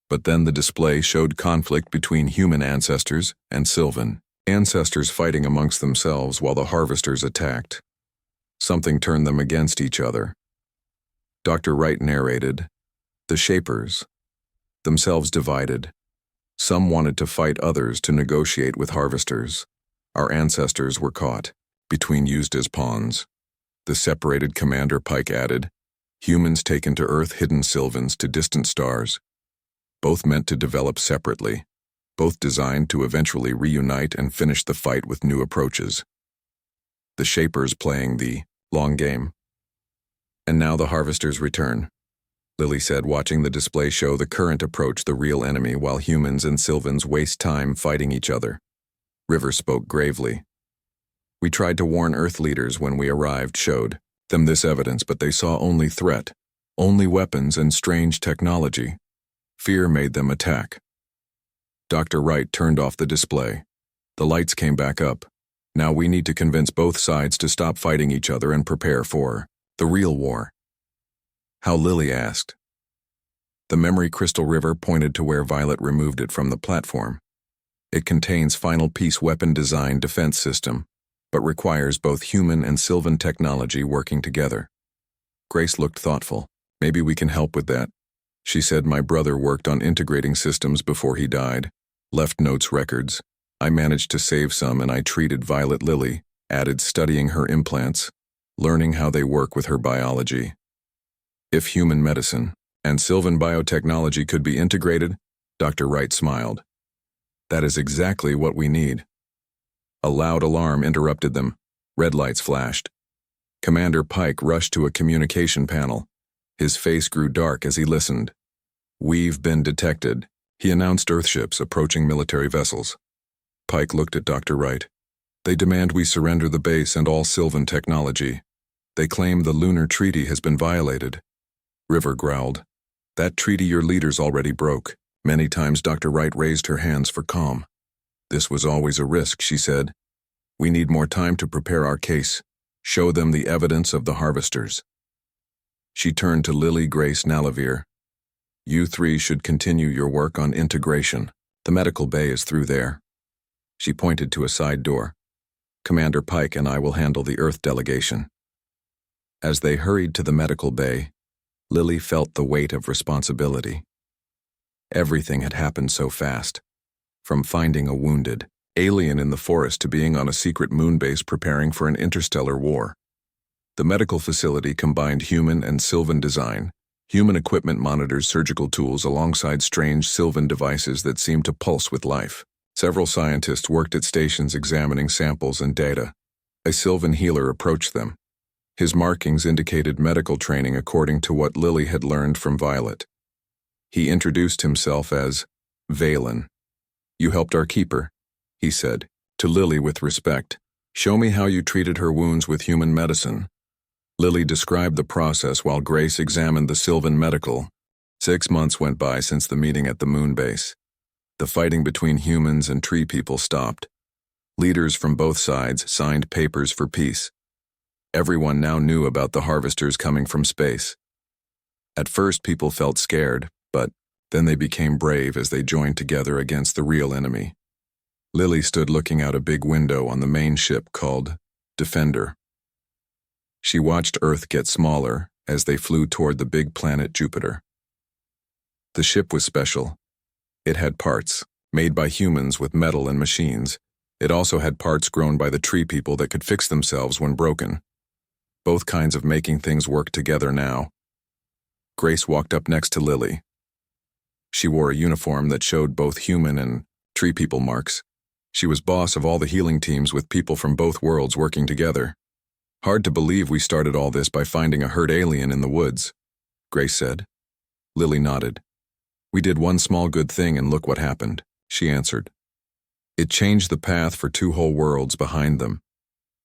But then the display showed conflict between human ancestors and Sylvan ancestors fighting amongst themselves while the Harvesters attacked. Something turned them against each other. Dr. Wright narrated, the Shapers, themselves divided. Some wanted to fight others to negotiate with Harvesters. Our ancestors were caught, between, used as pawns. The separated. Commander Pike added, humans taken to Earth, hidden Sylvans to distant stars. Both meant to develop separately, both designed to eventually reunite and finish the fight with new approaches. The Shapers playing the long game. And now the Harvesters return, Lily said, watching the display show the current approach, the real enemy, while humans and Sylvans waste time fighting each other. River spoke gravely. We tried to warn Earth leaders when we arrived, showed them this evidence, but they saw only threat, only weapons and strange technology. Fear made them attack. Dr. Wright turned off the display. The lights came back up. Now we need to convince both sides to stop fighting each other and prepare for the real war. How? Lily asked. The memory crystal. River pointed to where Violet removed it from the platform. It contains final piece weapon design defense system, but requires both human and Sylvan technology working together. Grace looked thoughtful. Maybe we can help with that. She said, my brother worked on integrating systems before he died. Left notes, records. I managed to save some, and I treated Violet. Lily added, studying her implants, learning how they work with her biology. If human medicine and Sylvan biotechnology could be integrated, Dr. Wright smiled. That is exactly what we need. A loud alarm interrupted them. Red lights flashed. Commander Pike rushed to a communication panel. His face grew dark as he listened. We've been detected, he announced. Earthships approaching military vessels. Pike looked at Dr. Wright. They demand we surrender the base and all Sylvan technology. They claim the lunar treaty has been violated. River growled. That treaty your leaders already broke. Many times. Dr. Wright raised her hands for calm. This was always a risk, she said. We need more time to prepare our case. Show them the evidence of the Harvesters. She turned to Lily, Grace, Nalavir. You three should continue your work on integration. The medical bay is through there. She pointed to a side door. Commander Pike and I will handle the Earth delegation. As they hurried to the medical bay, Lily felt the weight of responsibility. Everything had happened so fast. From finding a wounded alien in the forest to being on a secret moon base preparing for an interstellar war. The medical facility combined human and Sylvan design. Human equipment monitors surgical tools alongside strange Sylvan devices that seemed to pulse with life. Several scientists worked at stations examining samples and data. A Sylvan healer approached them. His markings indicated medical training according to what Lily had learned from Violet. He introduced himself as Valen. "You helped our keeper," he said, to Lily with respect. "Show me how you treated her wounds with human medicine." Lily described the process while Grace examined the Sylvan medical. 6 months went by since the meeting at the moon base. The fighting between humans and tree people stopped. Leaders from both sides signed papers for peace. Everyone now knew about the harvesters coming from space. At first, people felt scared, but then they became brave as they joined together against the real enemy. Lily stood looking out a big window on the main ship called Defender. She watched Earth get smaller as they flew toward the big planet Jupiter. The ship was special. It had parts, made by humans with metal and machines. It also had parts grown by the tree people that could fix themselves when broken. Both kinds of making things work together now. Grace walked up next to Lily. She wore a uniform that showed both human and tree people marks. She was boss of all the healing teams with people from both worlds working together. "Hard to believe we started all this by finding a hurt alien in the woods," Grace said. Lily nodded. "We did one small good thing and look what happened," she answered. It changed the path for 2 whole worlds behind them.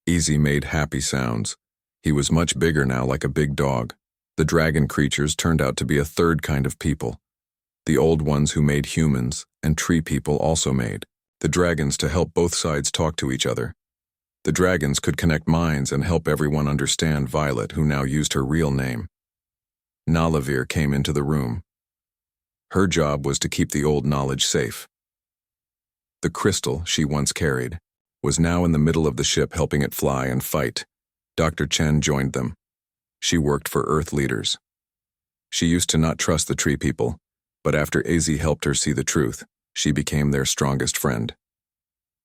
Easy made happy sounds. He was much bigger now, like a big dog. The dragon creatures turned out to be a third kind of people. The old ones who made humans and tree people also made the dragons to help both sides talk to each other. The dragons could connect minds and help everyone understand Violet, who now used her real name. Nalavir came into the room. Her job was to keep the old knowledge safe. The crystal she once carried was now in the middle of the ship, helping it fly and fight. Dr. Chen joined them. She worked for Earth leaders. She used to not trust the tree people, but after Az helped her see the truth, she became their strongest friend.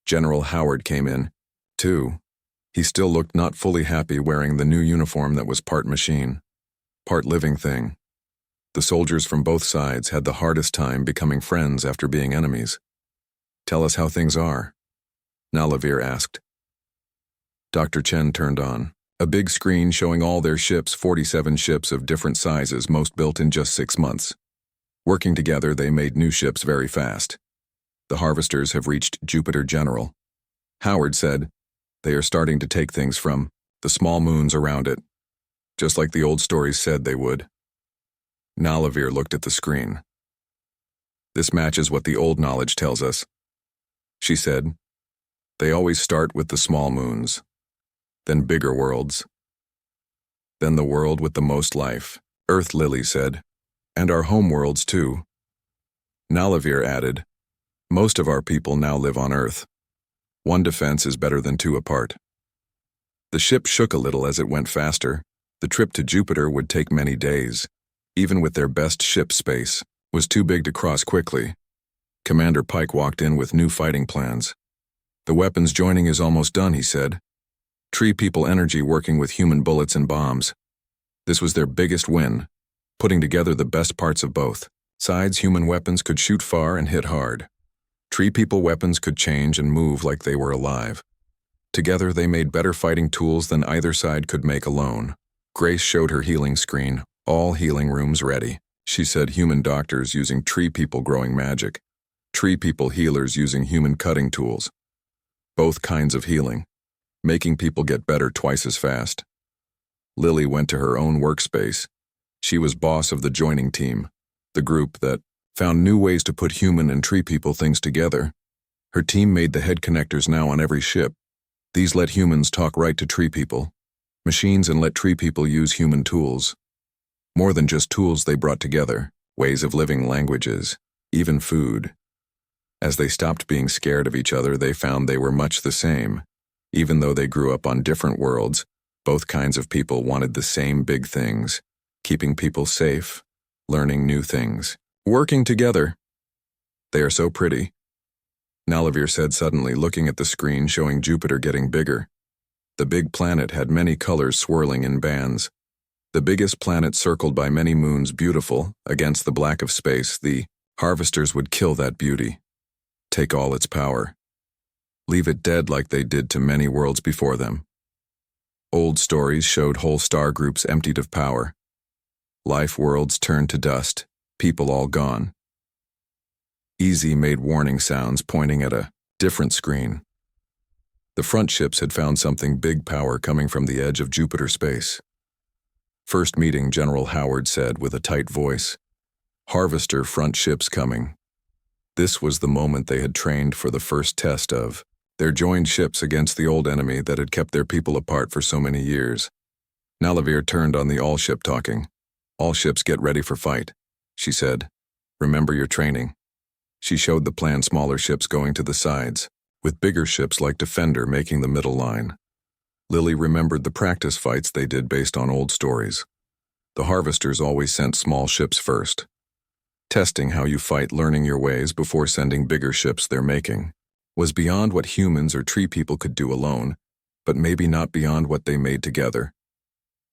General Howard came in, too. He still looked not fully happy wearing the new uniform that was part machine, part living thing. The soldiers from both sides had the hardest time becoming friends after being enemies. "Tell us how things are," Nalavir asked. Dr. Chen turned on a big screen showing all their ships, 47 ships of different sizes, most built in just 6 months. Working together, they made new ships very fast. The harvesters have reached Jupiter General. Howard said, "They are starting to take things from the small moons around it, just like the old stories said they would." Nalavir looked at the screen. "This matches what the old knowledge tells us," she said. "They always start with the small moons, then bigger worlds, then the world with the most life." Earth, Lily said. "And our home worlds too." Nalavir added, "Most of our people now live on Earth. One defense is better than 2 apart." The ship shook a little as it went faster. The trip to Jupiter would take many days. Even with their best ship, space was too big to cross quickly. Commander Pike walked in with new fighting plans. "The weapons joining is almost done," he said. Tree people energy working with human bullets and bombs. This was their biggest win, putting together the best parts of both sides. Human weapons could shoot far and hit hard. Tree people weapons could change and move like they were alive. Together they made better fighting tools than either side could make alone. Grace showed her healing screen. "All healing rooms ready," she said. Human doctors using tree people growing magic. Tree people healers using human cutting tools. Both kinds of healing, making people get better twice as fast. Lily went to her own workspace. She was boss of the joining team, the group that found new ways to put human and tree people things together. Her team made the head connectors now on every ship. These let humans talk right to tree people, machines, and let tree people use human tools. More than just tools, they brought together ways of living, languages, even food. As they stopped being scared of each other, they found they were much the same. Even though they grew up on different worlds, both kinds of people wanted the same big things: keeping people safe, learning new things, working together. "They are so pretty," Nalavir said suddenly, looking at the screen showing Jupiter getting bigger. The big planet had many colors swirling in bands. The biggest planet circled by many moons, beautiful against the black of space. The harvesters would kill that beauty, take all its power, leave it dead like they did to many worlds before them. Old stories showed whole star groups emptied of power. Life worlds turned to dust, people all gone. Easy made warning sounds pointing at a different screen. The front ships had found something big power coming from the edge of Jupiter space. First meeting, General Howard said with a tight voice. Harvester front ships coming. This was the moment they had trained for the first test of their joined ships against the old enemy that had kept their people apart for so many years. Nalavir turned on the all-ship talking. All ships get ready for fight, she said. Remember your training. She showed the planned smaller ships going to the sides, with bigger ships like Defender making the middle line. Lily remembered the practice fights they did based on old stories. The Harvesters always sent small ships first. Testing how you fight, learning your ways before sending bigger ships they're making, was beyond what humans or tree people could do alone, but maybe not beyond what they made together.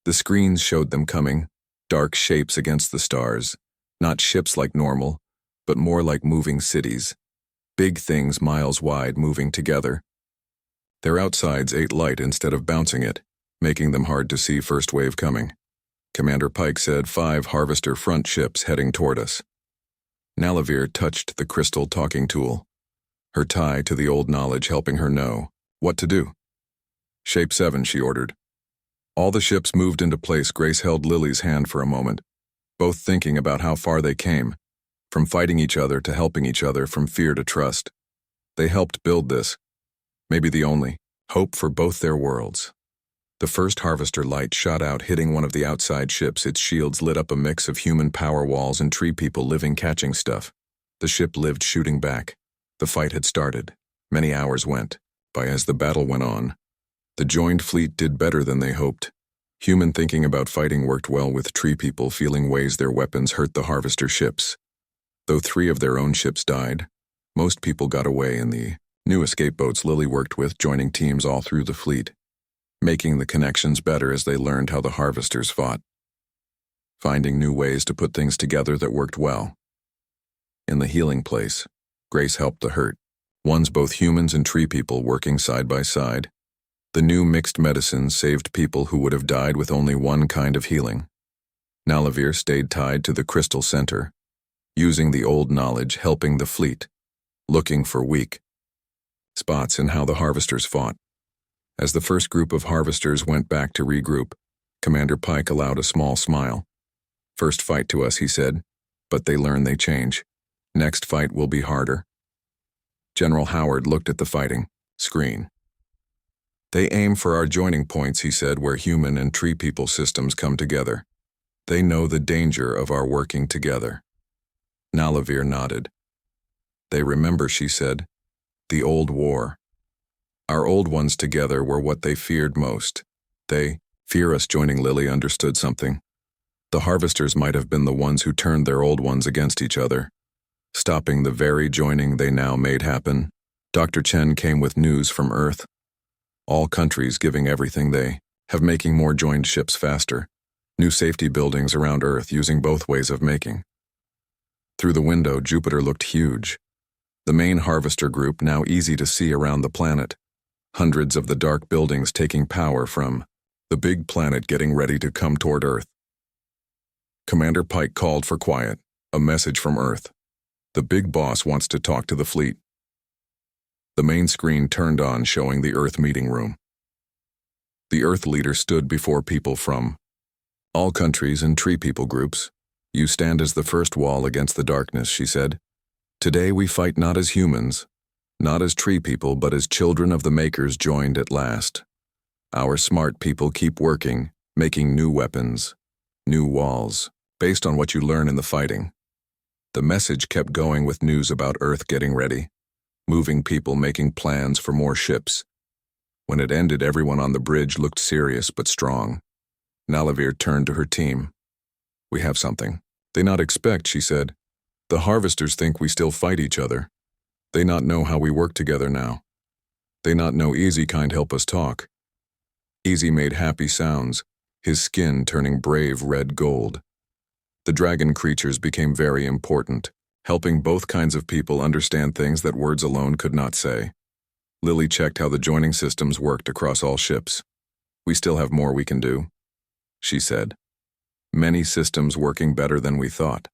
The screens showed them coming, dark shapes against the stars, not ships like normal, but more like moving cities, big things miles wide moving together. Their outsides ate light instead of bouncing it, making them hard to see first wave coming. Commander Pike said 5 Harvester front ships heading toward us. Nalavir touched the crystal talking tool, her tie to the old knowledge helping her know what to do. Shape 7, she ordered. All the ships moved into place. Grace held Lily's hand for a moment, both thinking about how far they came, from fighting each other to helping each other, from fear to trust. They helped build this, maybe the only, hope for both their worlds. The first Harvester light shot out, hitting one of the outside ships. Its shields lit up a mix of human power walls and tree people living catching stuff. The ship lived, shooting back. The fight had started. Many hours went by as the battle went on. The joined fleet did better than they hoped. Human thinking about fighting worked well with tree people feeling ways their weapons hurt the Harvester ships. Though 3 of their own ships died, most people got away in the new escape boats Lily worked with, joining teams all through the fleet, making the connections better as they learned how the Harvesters fought, finding new ways to put things together that worked well. In the healing place, Grace helped the hurt, ones both humans and tree people working side by side. The new mixed medicines saved people who would have died with only one kind of healing. Nalavir stayed tied to the crystal center, using the old knowledge, helping the fleet, looking for weak spots in how the Harvesters fought. As the first group of Harvesters went back to regroup, Commander Pike allowed a small smile. First fight to us, he said, but they learn, they change. Next fight will be harder. General Howard looked at the fighting screen. They aim for our joining points, he said, where human and tree people systems come together. They know the danger of our working together. Nalavir nodded. They remember, she said, the old war. Our old ones together were what they feared most. They fear us joining. Lily understood something. The Harvesters might have been the ones who turned their old ones against each other, stopping the very joining they now made happen. Dr. Chen came with news from Earth. All countries giving everything they have, making more joined ships faster. New safety buildings around Earth using both ways of making. Through the window, Jupiter looked huge. The main Harvester group now easy to see around the planet. Hundreds of the dark buildings taking power from the big planet getting ready to come toward Earth. Commander Pike called for quiet, a message from Earth. The big boss wants to talk to the fleet. The main screen turned on, showing the Earth meeting room. The Earth leader stood before people from all countries and tree people groups. You stand as the first wall against the darkness, she said. Today we fight not as humans, not as tree people, but as children of the makers joined at last. Our smart people keep working, making new weapons, new walls, based on what you learn in the fighting. The message kept going with news about Earth getting ready, moving people, making plans for more ships. When it ended, everyone on the bridge looked serious but strong. Nalavir turned to her team. We have something they not expect, she said. The Harvesters think we still fight each other. They not know how we work together now. They not know Easy kind help us talk. Easy made happy sounds, his skin turning brave red gold. The dragon creatures became very important, helping both kinds of people understand things that words alone could not say. Lily checked how the joining systems worked across all ships. We still have more we can do, she said. Many systems working better than we thought.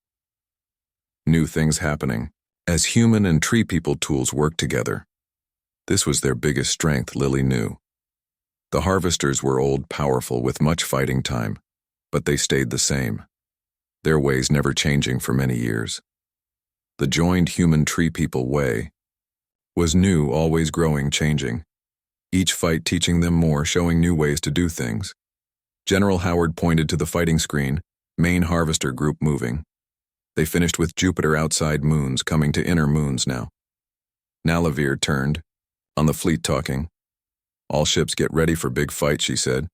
New things happening. As human and tree people tools work together. This was their biggest strength, Lily knew. The harvesters were old, powerful, with much fighting time, but they stayed the same, their ways never changing for many years. The joined human tree people way was new, always growing, changing. Each fight teaching them more, showing new ways to do things. General Howard pointed to the fighting screen, main harvester group moving. They finished with Jupiter outside moons, coming to inner moons now. Nalavir turned, on the fleet talking. All ships get ready for big fight, she said.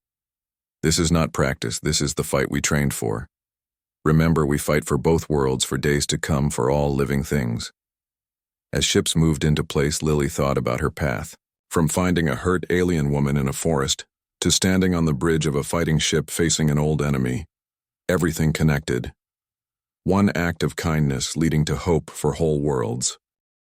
This is not practice, this is the fight we trained for. Remember, we fight for both worlds for days to come, for all living things. As ships moved into place, Lily thought about her path. From finding a hurt alien woman in a forest, to standing on the bridge of a fighting ship facing an old enemy. Everything connected. One act of kindness leading to hope for whole worlds.